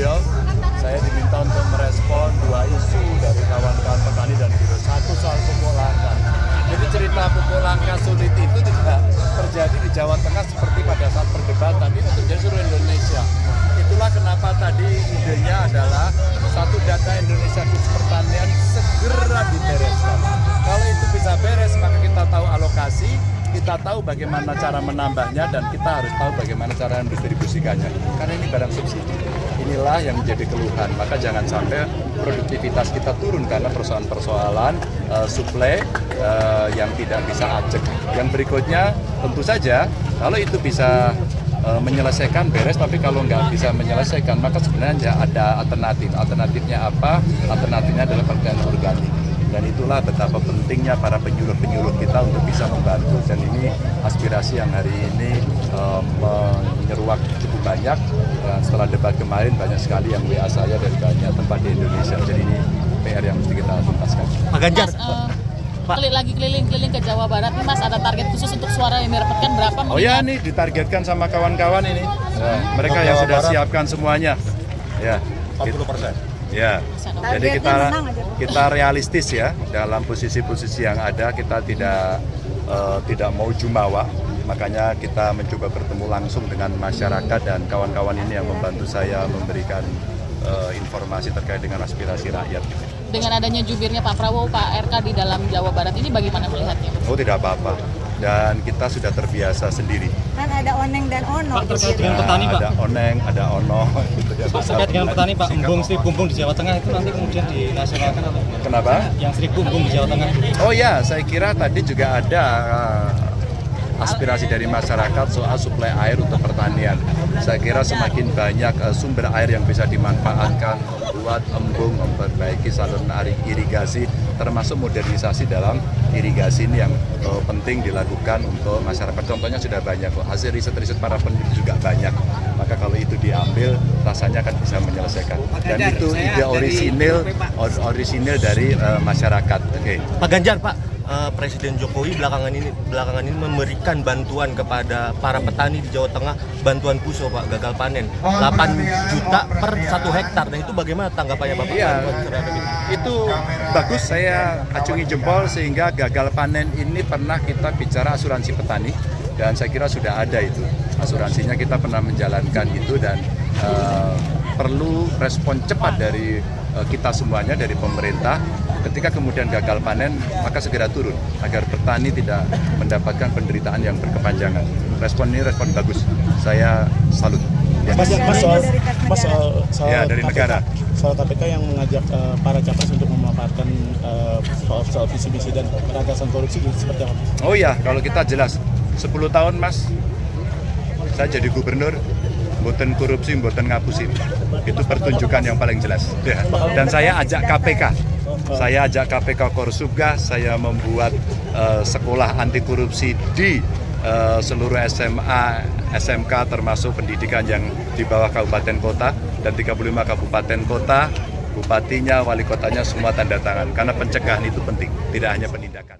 beliau, saya diminta untuk merespon 2 isu dari kawan-kawan petani dan buruh. Satu soal pupuk langka. Jadi cerita pupuk langka sulit itu tidak terjadi di Jawa Tengah seperti pada saat perdebatan, itu terjadi seluruh Indonesia. Itulah kenapa tadi idenya adalah satu data Indonesia khusus pertanian segera dibereskan. Kalau itu bisa beres, maka kita tahu alokasi, kita tahu bagaimana cara menambahnya, dan kita harus tahu bagaimana cara mendistribusikannya. Karena ini barang subsidi. Inilah yang menjadi keluhan. Maka jangan sampai produktivitas kita turun karena persoalan-persoalan suplai yang tidak bisa ajak. Yang berikutnya tentu saja kalau itu bisa menyelesaikan beres, tapi kalau nggak bisa menyelesaikan maka sebenarnya ada alternatif. Alternatifnya apa? Alternatifnya adalah pertanian organik. Dan itulah betapa pentingnya para penyuluh-penyuluh kita untuk bisa membantu. Dan ini aspirasi yang hari ini menyeruak cukup banyak. Dan setelah debat kemarin banyak sekali yang WA saya dari banyak tempat di Indonesia. Jadi ini PR yang mesti kita tuntaskan. Pak Ganjar, lagi keliling-keliling ke Jawa Barat nih Mas, ada target khusus untuk suara yang didapatkan berapa? Oh ya, nih ditargetkan sama kawan-kawan ini. Mereka yang sudah siapkan semuanya. Ya, 40%. Ya, jadi kita realistis ya dalam posisi-posisi yang ada. Kita tidak mau jumawa, makanya kita mencoba bertemu langsung dengan masyarakat dan kawan-kawan ini yang membantu saya memberikan informasi terkait dengan aspirasi rakyat. Dengan adanya jubirnya Pak Prabowo, Pak RK di dalam Jawa Barat ini bagaimana melihatnya? Oh, tidak apa-apa. Dan kita sudah terbiasa sendiri. Kan ada oneng dan ono. Pak, terkait dengan petani, Pak. Ada oneng, ada ono. Gitu ya. Pak, terkait dengan petani, Pak, embung Sri Bumbung di Jawa Tengah itu nanti kemudian dinasionalkan atau? Kenapa? Yang Sri Bumbung di Jawa Tengah. Oh ya, saya kira tadi juga ada aspirasi dari masyarakat soal suplai air untuk pertanian. Saya kira semakin banyak sumber air yang bisa dimanfaatkan buat embung, memperbaiki saluran irigasi, termasuk modernisasi dalam irigasi ini yang penting dilakukan untuk masyarakat. Contohnya sudah banyak kok, hasil riset-riset para peneliti juga banyak. Maka kalau itu diambil, rasanya akan bisa menyelesaikan. Dan itu ide orisinil dari masyarakat. Oke. Pak Ganjar, Pak, Presiden Jokowi belakangan ini memberikan bantuan kepada para petani di Jawa Tengah, bantuan puso, Pak, gagal panen 8 juta per 1 hektar. Nah, itu bagaimana tanggapannya Bapak? Iya, itu bagus, saya acungi jempol, sehingga gagal panen ini pernah kita bicara asuransi petani, dan saya kira sudah ada itu asuransinya, kita pernah menjalankan itu, dan perlu respon cepat dari kita semuanya, dari pemerintah. Ketika kemudian gagal panen, maka segera turun agar petani tidak mendapatkan penderitaan yang berkepanjangan. Respon ini respon bagus, saya salut. Ya. Mas soal ya, dari KPK, negara. Soal KPK yang mengajak para capres untuk memaparkan soal visi misi dan pemberantasan korupsi seperti apa? Oh iya, kalau kita jelas 10 tahun Mas, saya jadi gubernur, mboten korupsi, mboten ngapusi. Itu pertunjukan yang paling jelas. Ya. Dan saya ajak KPK. Saya ajak KPK Korsubga, saya membuat sekolah anti korupsi di seluruh SMA, SMK, termasuk pendidikan yang di bawah kabupaten kota, dan 35 kabupaten kota, bupatinya, wali kotanya semua tanda tangan. Karena pencegahan itu penting, tidak hanya penindakan.